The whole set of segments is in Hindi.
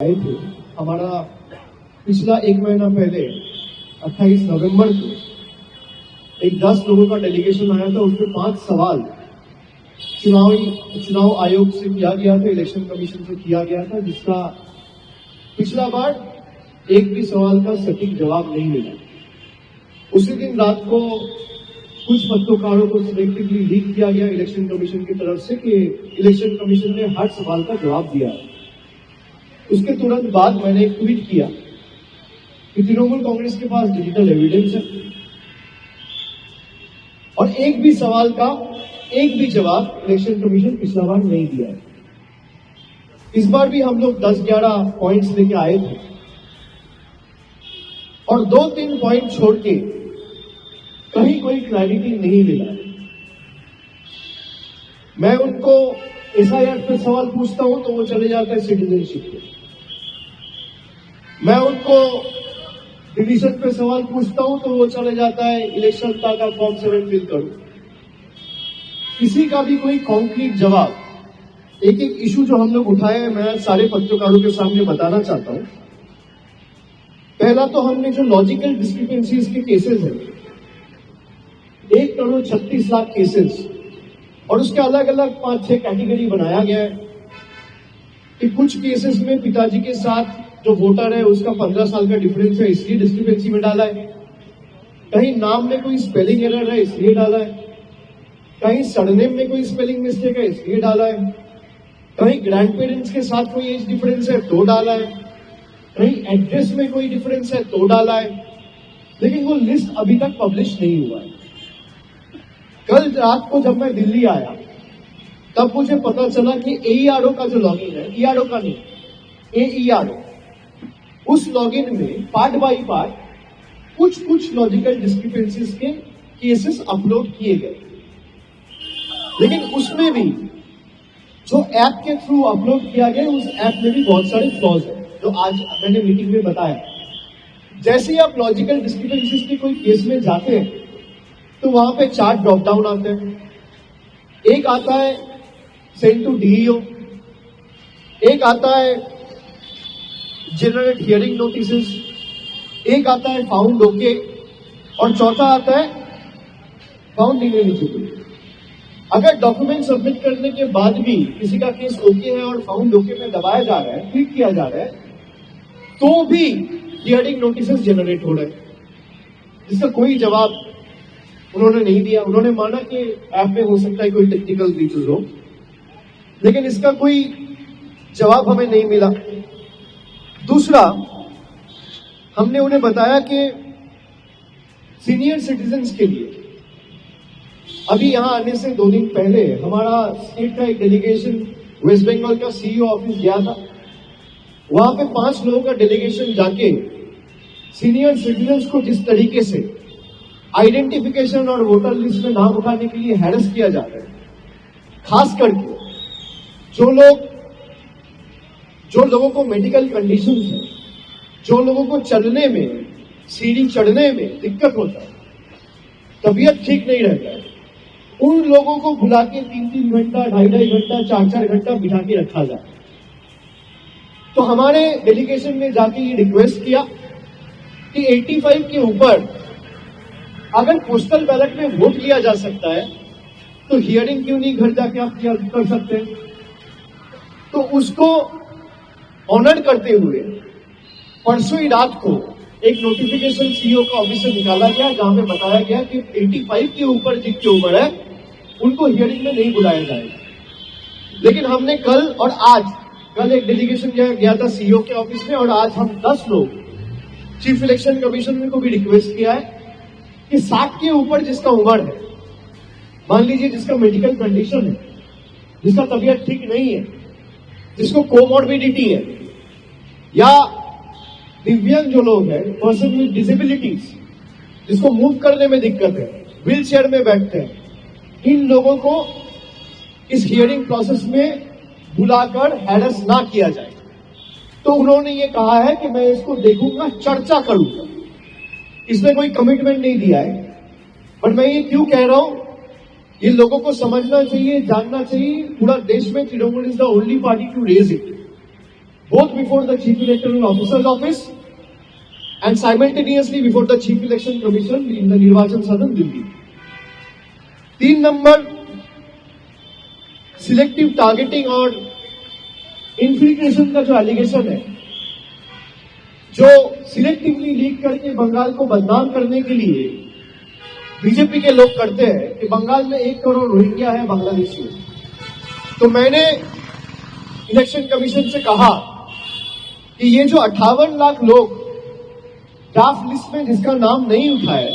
आए थे। हमारा पिछला एक महीना पहले 28 नवंबर को एक 10 लोगों का डेलीगेशन आया था। उसमें 5 सवाल चुनाव आयोग से किया गया था, इलेक्शन कमीशन से किया गया था, जिसका पिछला बार एक भी सवाल का सटीक जवाब नहीं मिला। उसी दिन रात को कुछ पत्रकारों को सिलेक्टिवली लीक किया गया इलेक्शन कमीशन की तरफ से कि इलेक्शन कमीशन ने हर सवाल का जवाब दिया। उसके तुरंत बाद मैंने एक ट्वीट किया कि तृणमूल कांग्रेस के पास डिजिटल एविडेंस है और एक भी सवाल का एक भी जवाब इलेक्शन कमीशन पिछला बार नहीं दिया है। इस बार भी हम लोग 10-11 पॉइंट्स लेके आए थे और 2-3 पॉइंट छोड़ के कहीं कोई क्लैरिटी नहीं मिला। मैं उनको एसआईआर पे सवाल पूछता हूं तो वो चले जाता है सिटीजनशिप पे। मैं उनको डिवीजन पे सवाल पूछता हूं तो वो चले जाता है इलेक्शन का फॉर्म 7 फिल करो। किसी का भी कोई कॉन्क्रीट जवाब, एक एक इशू जो हम लोग उठाए हैं मैं सारे पत्रकारों के सामने बताना चाहता हूं। पहला तो हमने जो लॉजिकल डिस्क्रिपेंसीज के केसेस हैं, 1,36,00,000 केसेस, और उसके अलग अलग 5-6 कैटेगरी बनाया गया है कि कुछ केसेस में पिताजी के साथ जो वोटर है उसका 15 साल का डिफरेंस है, इसलिए डिस्क्रिपेंसी में डाला है। कहीं नाम में कोई स्पेलिंग एरर है इसलिए डाला है, कहीं सरनेम में कोई स्पेलिंग मिस्टेक है इसलिए डाला है, कहीं ग्रैंड पेरेंट्स के साथ कोई एज डिफरेंस है तो डाला है, कहीं एड्रेस में कोई डिफरेंस है तो डाला है। लेकिन वो लिस्ट अभी तक पब्लिश नहीं हुआ है। कल रात को जब मैं दिल्ली आया तब मुझे पता चला कि AERO का जो लॉगिन है, ERO का नहीं, AERO, उस लॉगिन में पार्ट बाय पार्ट कुछ लॉजिकल डिस्क्रिपेंसीज के केसेस अपलोड किए गए। लेकिन उसमें भी जो ऐप के थ्रू अपलोड किया गया उस ऐप में भी बहुत सारे फ्लॉज हैं, जो आज मैंने मीटिंग में बताया। जैसे ही आप लॉजिकल डिस्क्रिपेंसीज के कोई केस में जाते हैं तो वहां पे 4 ड्रॉप डाउन आते हैं। एक आता है सेंड टू DEO, एक आता है जनरेट हियरिंग नोटिसेस, एक आता है फाउंड ओके, और चौथा आता है फाउंड इनएलिजिबल। अगर डॉक्यूमेंट सबमिट करने के बाद भी किसी का केस ओके है और फाउंड ओके में दबाया जा रहा है, क्लिक किया जा रहा है, तो भी हियरिंग नोटिसेस जनरेट हो रहे हैं, जिसका कोई जवाब उन्होंने नहीं दिया। उन्होंने माना कि ऐप में हो सकता है कोई टेक्निकल ग्लिचेस हो, लेकिन इसका कोई जवाब हमें नहीं मिला। दूसरा, हमने उन्हें बताया कि सीनियर सिटीजन्स के लिए अभी यहां आने से 2 दिन पहले हमारा स्टेट का एक डेलीगेशन वेस्ट बंगाल का CEO ऑफिस गया था। वहां पे 5 लोगों का डेलीगेशन जाके सीनियर सिटीजन्स को जिस तरीके से आइडेंटिफिकेशन और वोटर लिस्ट में नाम उठाने के लिए हैरेस किया जा रहा है, खास करके जो लोगों को मेडिकल कंडीशंस है, जो लोगों को चलने में, सीढ़ी चढ़ने में दिक्कत होता है, तबीयत ठीक नहीं रहता है, उन लोगों को बुला के 3-3 घंटा, 2.5 घंटा, 4-4 घंटा बिठा के रखा जाए। तो हमारे डेलीगेशन ने जाके ये रिक्वेस्ट किया कि 85 के ऊपर अगर पोस्टल बैलेट में वोट लिया जा सकता है तो हियरिंग क्यों नहीं घर जाके आप कर सकते हैं। तो उसको ऑनर करते हुए परसों ही रात को एक नोटिफिकेशन CEO का ऑफिस से निकाला गया, जहां पे बताया गया कि 85 के ऊपर जिनकी उम्र है उनको हियरिंग में नहीं बुलाया जाएगा। लेकिन हमने कल एक डेलीगेशन गया था CEO के ऑफिस में, और आज हम 10 लोग चीफ इलेक्शन कमिश्नर को भी रिक्वेस्ट किया है कि 60 के ऊपर जिसका उम्र है, मान लीजिए जिसका मेडिकल कंडीशन है, जिसका तबीयत ठीक नहीं है, जिसको कोमॉर्बिडिटी है, या दिव्यांग जो लोग हैं, पर्सन विद डिसेबिलिटीज, जिसको मूव करने में दिक्कत है, व्हील चेयर में बैठते हैं, इन लोगों को इस हियरिंग प्रोसेस में बुलाकर हैरेस ना किया जाए। तो उन्होंने ये कहा है कि मैं इसको देखूंगा, चर्चा करूंगा। इसमें कोई कमिटमेंट नहीं दिया है, बट मैं ये क्यों कह रहा हूं, ये लोगों को समझना चाहिए, जानना चाहिए। पूरा देश में Trinamool is the only party to raise it. both before the Chief Electoral Officer's office and simultaneously before the Chief Election Commission in the Nirvachan Sadan, Delhi. 3 number, selective targeting और इन्फिल्ट्रेशन का जो एलिगेशन है, जो सिलेक्टिवली लीक करके बंगाल को बदनाम करने के लिए बीजेपी के लोग करते हैं कि बंगाल में 1 करोड़ रोहिंग्या है बांग्लादेशी। तो मैंने इलेक्शन कमीशन से कहा कि ये जो 58 लाख लोग ड्राफ्ट लिस्ट में जिसका नाम नहीं उठा है,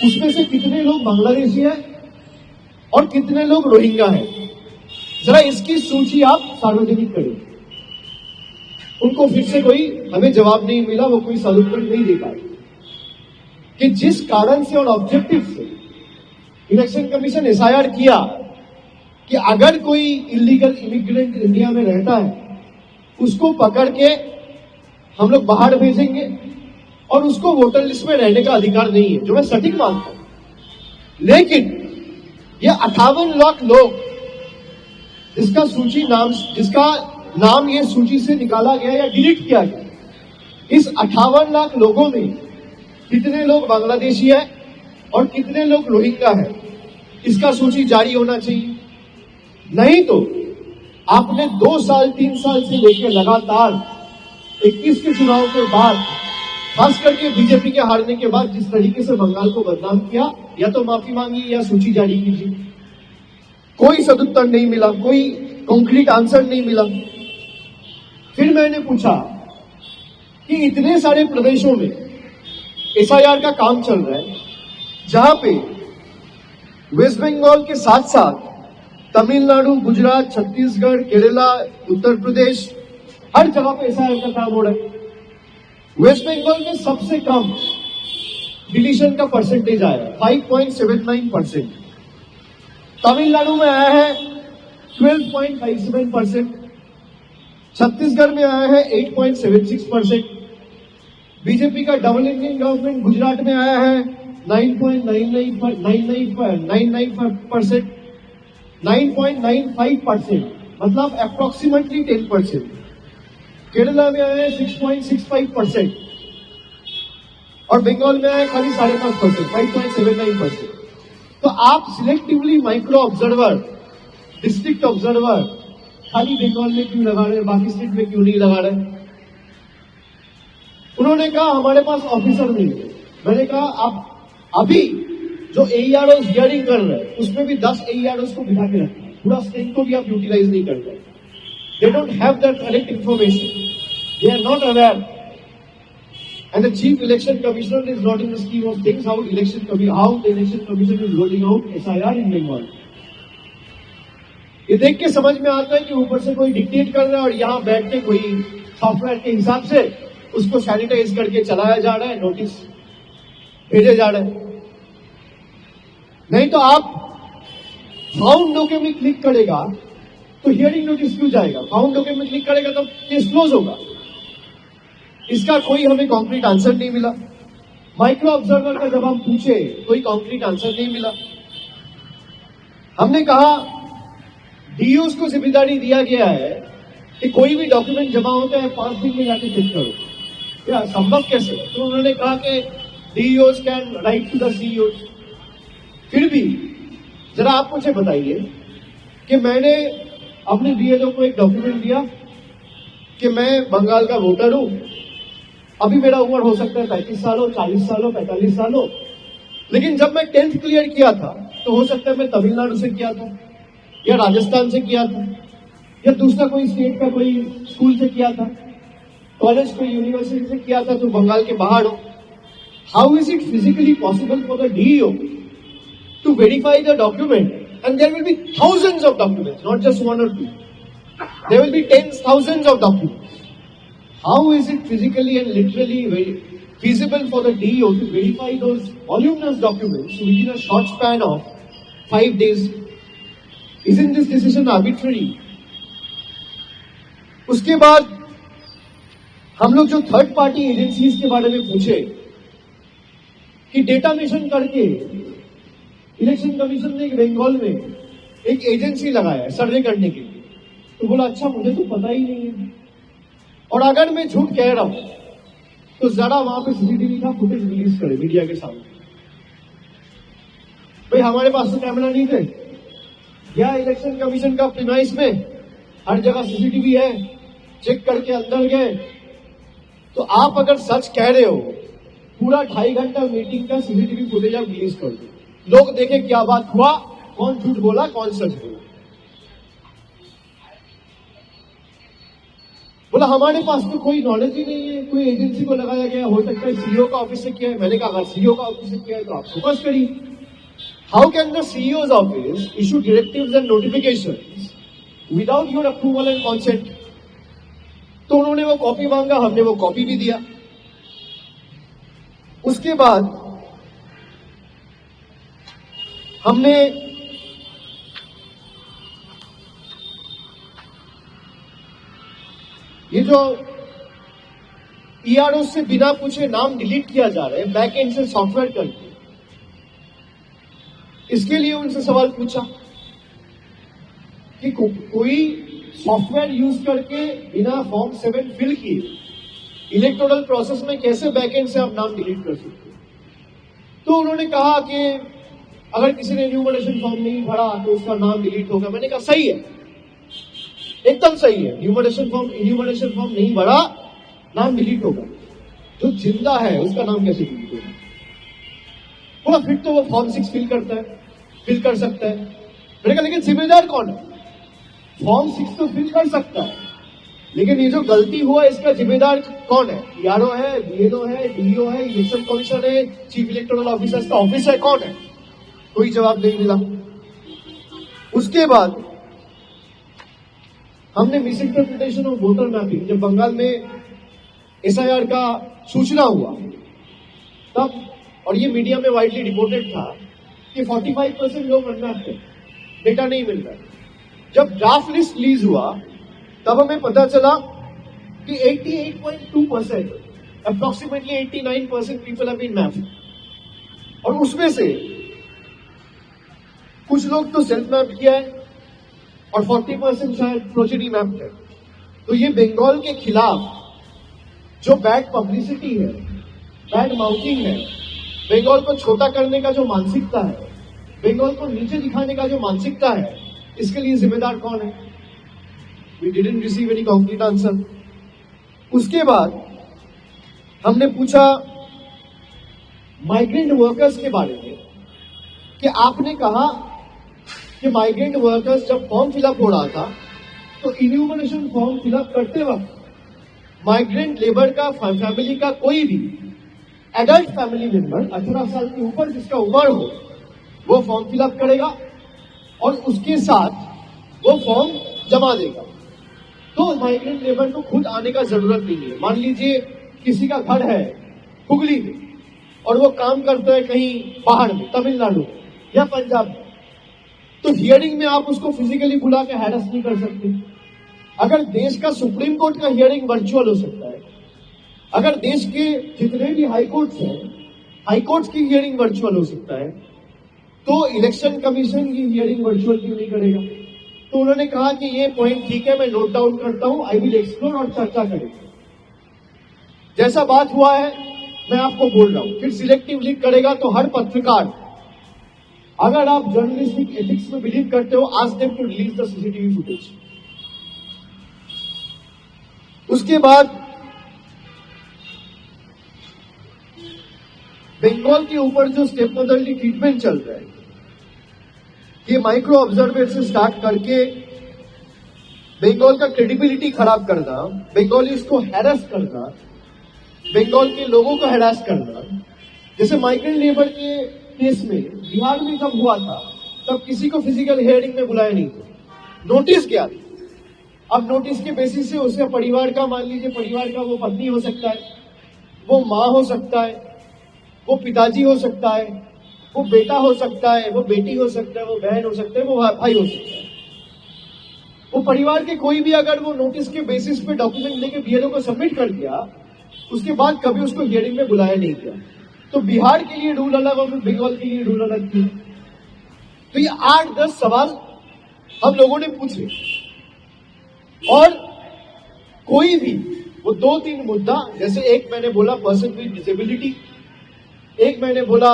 उसमें से कितने लोग बांग्लादेशी हैं और कितने लोग रोहिंग्या हैं, जरा इसकी सूची आप सार्वजनिक करें। उनको फिर से कोई हमें जवाब नहीं मिला, वो कोई सदुत्तर नहीं दे पाए कि जिस कारण से और ऑब्जेक्टिव से इलेक्शन कमीशन एसआईआर किया कि अगर कोई इलीगल इमिग्रेंट इंडिया में रहता है उसको पकड़ के हम लोग बाहर भेजेंगे और उसको वोटर लिस्ट में रहने का अधिकार नहीं है, जो मैं सटीक मानता हूं। लेकिन ये 58 लाख लोग जिसका नाम ये सूची से निकाला गया या डिलीट किया गया, इस 58 लाख लोगों में कितने लोग बांग्लादेशी है और कितने लोग रोहिंग्या है, इसका सूची जारी होना चाहिए। नहीं तो आपने 2 साल 3 साल से लेकर लगातार 21 के चुनाव के बाद, खास करके बीजेपी के हारने के बाद जिस तरीके से बंगाल को बदनाम किया, या तो माफी मांगी या सूची जारी कीजिए। कोई सदुत्तर नहीं मिला, कोई कॉन्क्रीट आंसर नहीं मिला। फिर मैंने पूछा कि इतने सारे प्रदेशों में एसआईआर का काम चल रहा है, जहां पे वेस्ट बंगाल के साथ साथ तमिलनाडु, गुजरात, छत्तीसगढ़, केरला, उत्तर प्रदेश, हर जगह पे एसआईआर का काम हो रहा है। वेस्ट बंगाल में सबसे कम डिलीशन का परसेंटेज आया है 5.79%। तमिलनाडु में आया है 12.57%, छत्तीसगढ़ में आया है 8.76%, बीजेपी का डबल इंजन गवर्नमेंट गुजरात में आया है 9.95%, 9.95%, मतलब अप्रोक्सीमेटली 10%। केरला में आया है 6.65% और बंगाल में आया है खाली 5.5%, 5.79%। तो आप selectively micro observer, district observer खाली बंगाल में क्यों लगा रहे हैं, बाकी स्टेट में क्यों नहीं लगा रहे? उन्होंने कहा हमारे पास ऑफिसर नहीं है। मैंने कहा आप अभी जो एईआरओ हियरिंग कर रहे हैं उसमें भी 10 एईआरओ को बिठा के रखना है, पूरा स्टेट को भी आप यूटिलाइज नहीं कर रहे। They don't have the correct information, they are not aware, and the chief election commissioner is not in the scheme of things how the election commission is rolling out SIR in Bengal. ये देख के समझ में आता है कि ऊपर से कोई डिक्टेट कर रहा है और यहाँ बैठ के कोई सॉफ्टवेयर के हिसाब से उसको सैनिटाइज करके चलाया जा रहा है, नोटिस भेजे जा रहे हैं। नहीं तो आप फाउंड डॉक्यूमेंट में क्लिक करेगा तो हियरिंग नोटिस क्यों जाएगा? फाउंड डॉक्यूमेंट में क्लिक करेगा तो केस क्लोज होगा। इसका कोई हमें कॉन्क्रीट आंसर नहीं मिला। माइक्रो ऑब्जर्वर का जब हम पूछे कोई कॉन्क्रीट आंसर नहीं मिला। हमने कहा डीओस को जिम्मेदारी दिया गया है कि कोई भी डॉक्यूमेंट जमा होता है 5 दिन में जाके चेक करो, क्या संभव कैसे? तो उन्होंने कहा कि DOs can write to the CEOs. फिर भी जरा आप मुझे बताइए कि मैंने अपने डीएलओ को एक डॉक्यूमेंट दिया कि मैं बंगाल का वोटर हूं, अभी मेरा उम्र हो सकता है 35 साल हो, 40 साल हो, 45 साल हो, लेकिन जब मैं 10th क्लियर किया था तो हो सकता है मैं तमिलनाडु से किया था या राजस्थान से किया था या दूसरा कोई स्टेट का कोई स्कूल से किया था, कॉलेज कोई यूनिवर्सिटी से किया था, तो बंगाल के बाहर हो। How is it physically possible for the DEO to verify the document? And there will be thousands of documents, not just 1 or 2. There will be tens, thousands of documents. How is it physically and literally feasible for the DEO to verify those voluminous documents within a short span of 5 days? Isn't this decision arbitrary? उसके बाद हम लोग जो थर्ड पार्टी एजेंसीज के बारे में पूछे कि डेटा मिशन करके इलेक्शन कमीशन ने बंगाल में एक एजेंसी लगाया है सर्वे करने के लिए, तो बोला अच्छा मुझे तो पता ही नहीं है। और अगर मैं झूठ कह रहा हूं तो जरा वहां पे सीसीटीवी का फुटेज रिलीज करे मीडिया के सामने। भाई हमारे पास तो कैमरा नहीं थे, या इलेक्शन कमीशन का प्रीमाइस में हर जगह सीसीटीवी है, चेक करके अंदर गए। तो आप अगर सच कह रहे हो, पूरा 2.5 घंटा मीटिंग का सीसीटीवी फुटेज आप रिलीज कर दो, लोग देखें क्या बात हुआ, कौन झूठ बोला कौन सच बोला। बोला हमारे पास तो कोई नॉलेज ही नहीं है, कोई एजेंसी को लगाया गया, हो सकता है सीईओ का ऑफिस से किया है। मैंने कहा अगर सीईओ का ऑफिस से किया है तो आप फोकस करिए। How can the CEO's office issue directives and notifications without your approval and consent? तो उन्होंने वो कॉपी मांगा, हमने वो कॉपी भी दिया। उसके बाद हमने ये जो ईआरओ से बिना पूछे नाम डिलीट किया जा रहा है बैक एंड से सॉफ्टवेयर करके, इसके लिए उनसे सवाल पूछा कि कोई सॉफ्टवेयर यूज करके बिना फॉर्म 7 फिल किए इलेक्टोरल प्रोसेस में कैसे बैक एंड से आप नाम डिलीट कर सकते? तो उन्होंने कहा कि अगर किसी ने न्यूमरेशन फॉर्म नहीं भरा तो उसका नाम डिलीट होगा। मैंने कहा सही है, एकदम सही है, न्यूमरेशन फॉर्म नहीं भरा, नाम डिलीट होगा। जो जिंदा है उसका नाम कैसे डिलीट होगा? बोला फिर तो वो फॉर्म 6 फिल कर सकता है। मैंने कहा लेकिन जिम्मेदार कौन है? फॉर्म 6 तो फिल कर सकता है, लेकिन ये जो गलती हुआ इसका जिम्मेदार कौन है? ईआरओ है, बीएलओ है, डीईओ है, इलेक्शन कमीशन है, चीफ इलेक्टोरल ऑफिसर का ऑफिस है, कौन है? कोई जवाब नहीं मिला। उसके बाद हमने miss interpretation of voter mapping, जब बंगाल में एसआईआर का सूचना हुआ तब, और ये मीडिया में वाइडली रिपोर्टेड था कि 45% लोग अनमैप्ड थे, डेटा नहीं मिल रहा। जब ड्राफ्ट लिस्ट रिलीज हुआ तब हमें पता चला कि 88.2%, approximately 89% people have been mapped, और उसमें से कुछ लोग तो सेल्फ मैप किया है और 40% शायद प्रोजेनी मैप्ड है। तो ये बंगाल के खिलाफ जो बैड पब्लिसिटी है, बैड माउथिंग है, बंगाल को छोटा करने का जो मानसिकता है, बंगाल को नीचे दिखाने का जो मानसिकता है, इसके लिए जिम्मेदार कौन है? We didn't receive any concrete answer. उसके बाद हमने पूछा माइग्रेंट वर्कर्स के बारे में कि आपने कहा कि माइग्रेंट वर्कर्स जब फॉर्म फिलअप हो रहा था तो इन्यूमरेशन फॉर्म फिलअप करते वक्त माइग्रेंट लेबर का फैमिली का कोई भी एडल्ट फैमिली मेंबर 18 साल के ऊपर जिसका उम्र हो वो फॉर्म फिलअप करेगा और उसके साथ वो फॉर्म जमा देगा। तो माइग्रेंट लेबर को खुद आने का जरूरत नहीं है। मान लीजिए किसी का घर है हुगली में और वो काम करता है कहीं बाहर में, तमिलनाडु या पंजाब में, तो हियरिंग में आप उसको फिजिकली बुला के हैरेस नहीं कर सकते। अगर देश का सुप्रीम कोर्ट का हियरिंग वर्चुअल हो सकता है, अगर देश के जितने भी हाई कोर्ट्स हैं, हाई कोर्ट्स की हियरिंग वर्चुअल हो सकता है, तो इलेक्शन कमीशन की हियरिंग वर्चुअल क्यों नहीं करेगा? तो उन्होंने कहा कि ये पॉइंट ठीक है, मैं नोट डाउन करता हूं, आई विल एक्सप्लोर और चर्चा करेंगे। जैसा बात हुआ है मैं आपको बोल रहा हूं, फिर सिलेक्टिव लीक करेगा तो हर पत्रकार, अगर आप जर्नलिस्टिक एथिक्स में बिलीव करते हो, ask them to release the CCTV footage. उसके बाद बंगाल के ऊपर जो स्टेप मदरली ट्रीटमेंट चल रहा है, ये माइक्रो ऑब्जर्वर से स्टार्ट करके बंगाल का क्रेडिबिलिटी खराब करना, बंगालीज को हैरेस करना, बंगाल के लोगों को हैरेस करना। जैसे माइग्रेंट लेबर के केस में बिहार में जब हुआ था तब किसी को फिजिकल हियरिंग में बुलाया नहीं था, नोटिस किया था। अब नोटिस के बेसिस से उसके परिवार का, मान लीजिए परिवार का वो पत्नी हो सकता है, वो माँ हो सकता है, वो पिताजी हो सकता है, वो बेटा हो सकता है, वो बेटी हो सकता है, वो बहन हो सकता है, वो भाई हो सकता है। वो परिवार के कोई भी अगर वो नोटिस के बेसिस पे डॉक्यूमेंट लेके बीएलओ को सबमिट कर दिया, उसके बाद कभी उसको हियरिंग में बुलाया नहीं गया। तो बिहार के लिए रूल अलग और बंगाल के लिए रूल अलग थी। तो ये 8-10 सवाल हम लोगों ने पूछे और कोई भी वो 2-3 मुद्दा, जैसे एक मैंने बोला पर्सन विद डिसेबिलिटी, एक मैंने बोला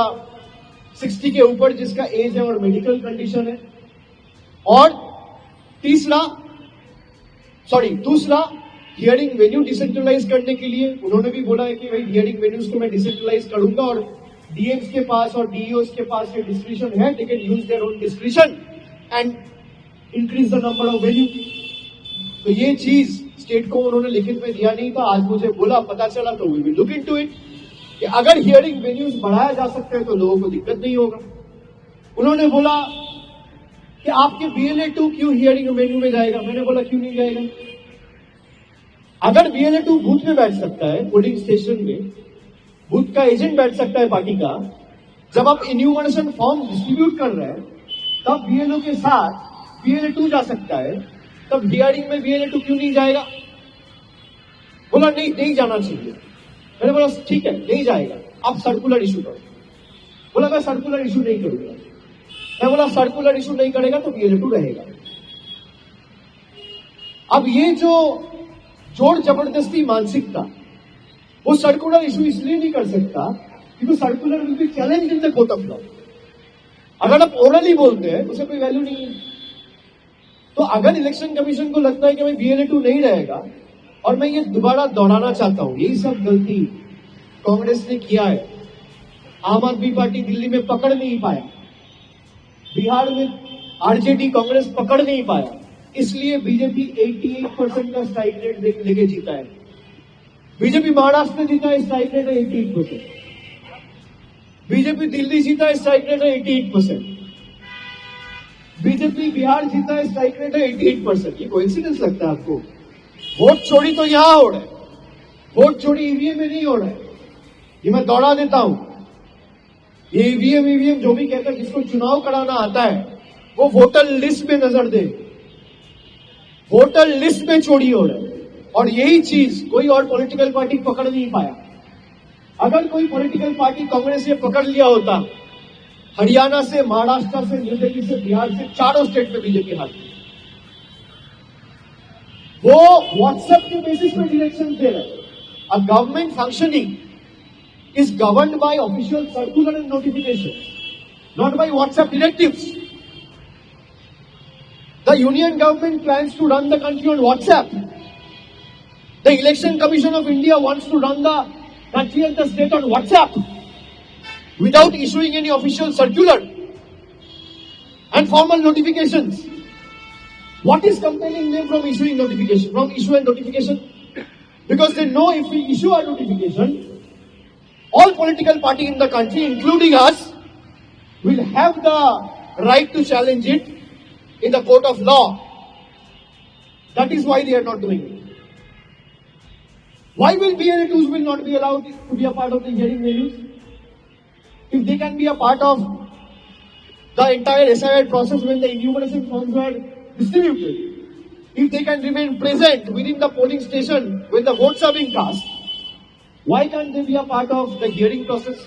60 के ऊपर जिसका एज है और मेडिकल कंडीशन है, और दूसरा हियरिंग वेन्यू डिसेंट्रलाइज करने के लिए उन्होंने भी बोला है कि भाई हियरिंग वेन्यूज को मैं डिसेंट्रलाइज करूंगा और डीएम्स के पास और डीईओस के पास ये डिस्क्रिशन है, they can use their own discretion and increase the number of venue. तो ये चीज स्टेट को उन्होंने लिखित में दिया नहीं था, आज मुझे बोला, पता चला, तो we will look into it कि अगर हियरिंग वेन्यूज बढ़ाया जा सकते हैं तो लोगों को दिक्कत नहीं होगा। उन्होंने बोला कि आपके BLA-2 क्यों हियरिंग वेन्यू में जाएगा, मैंने बोला क्यों नहीं जाएगा। अगर BLA-2 बूथ में बैठ सकता है, पोलिंग स्टेशन में बूथ का एजेंट बैठ सकता है पार्टी का, जब आप इन्यूमरेशन फॉर्म डिस्ट्रीब्यूट कर रहे हैं तब BLO के साथ BLA-2 जा सकता है, तब हियरिंग में BLA-2 क्यों नहीं जाएगा। बोला नहीं जाना चाहिए। मैंने बोला ठीक है नहीं जाएगा, आप सर्कुलर इशू करो। बोला मैं सर्कुलर इशू नहीं करूंगा। मैं बोला सर्कुलर इशू नहीं करेगा तो BLA-2 रहेगा। अब ये जो जोर जबरदस्ती मानसिकता, वो सर्कुलर इशू इसलिए नहीं कर सकता क्योंकि circular will be challenge in the court of law. अगर आप ओरली बोलते हैं उसे कोई वैल्यू नहीं है। तो अगर इलेक्शन कमीशन को लगता है कि भाई BLA-2 नहीं रहेगा, और मैं ये दोबारा दोहराना चाहता हूं, यही सब गलती कांग्रेस ने किया है। आम आदमी पार्टी दिल्ली में पकड़ नहीं पाया, बिहार में आरजेडी कांग्रेस पकड़ नहीं पाया, इसलिए बीजेपी 88% का स्ट्राइक रेट लेके जीता है। बीजेपी महाराष्ट्र में जीता है, स्ट्राइक रेट है 88%। बीजेपी दिल्ली जीता है, स्ट्राइक रेट है 88%। बीजेपी बिहार जीता है, स्ट्राइक रेट है 88%। ये कोइंसिडेंस लगता है आपको? वोट चोरी तो यहां हो रहा है, वोट चोरी ईवीएम में नहीं हो रहा है। ये मैं दौड़ा देता हूं, ये ईवीएम जो भी कहता है, जिसको चुनाव कराना आता है वो वोटर लिस्ट में नजर दे, वोटर लिस्ट में चोरी हो रहा है। और यही चीज कोई और पॉलिटिकल पार्टी पकड़ नहीं पाया। अगर कोई पॉलिटिकल पार्टी कांग्रेस ने पकड़ लिया होता, हरियाणा से, महाराष्ट्र से, न्यू दिल्ली से, बिहार से, चारों स्टेट में बीजेपी हाथ, वो व्हाट्सएप के बेसिस पे डायरेक्शन दे रहे हैं। A government functioning is governed by official circular and notification, not by WhatsApp directives. The union government plans to run the country on WhatsApp. The Election Commission of India wants to run the country and the state on WhatsApp without issuing any official circular and formal notifications. What is compelling them from issue and notification? Because they know if we issue a notification, all political parties in the country, including us, will have the right to challenge it in the court of law. That is why they are not doing it. Why will BLA-2s will not be allowed to be a part of the hearing venues? If they can be a part of the entire SIR process when the enumeration forms are distributed, if they can remain present within the polling station when the votes are being cast, why can't they be a part of the hearing process?